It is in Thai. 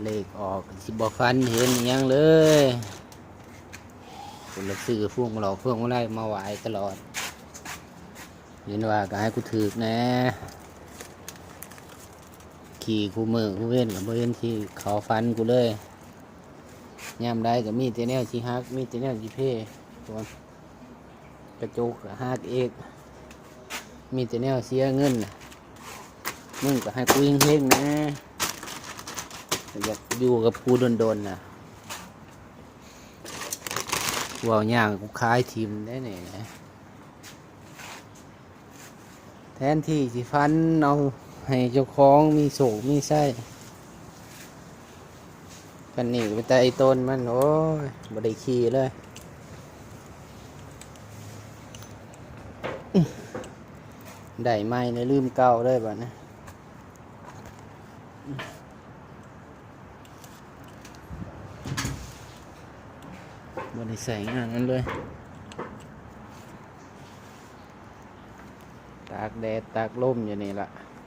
เลขออกสิบฟันเห็นอิหยังเลยคนละซื้อพวกมาหลอกพวกมาไล่มาไหวตลอดเห็นว่าก็ให้กูถือนะขี่กูมือกูเว้นกับเว้นที่เขาฟันกูเลยย่ำได้กับมีดเตแนวชีฮักมีดเตแนวชีเพ่ตัวกระจุกฮักเอกมีดเตแนวเสียเงินมึงก็ให้กูเฮงๆนะอยากอยู่กับกูโดนๆนะว่าวย่างกูคล้ายทีมได้เนี่ยแทนที่สิฟันเอาให้เจ้าของมีโศกมีไส้กันนี่ไปแต่ไอ้ต้นมันโอ้ยบ่ได้ขี่เลยได้ไม่ในลืมเก่าเลยบ่นะบ่ได้ใส่งานนั้นเลยตากแดดตากลมอยู่นี่ล่ะ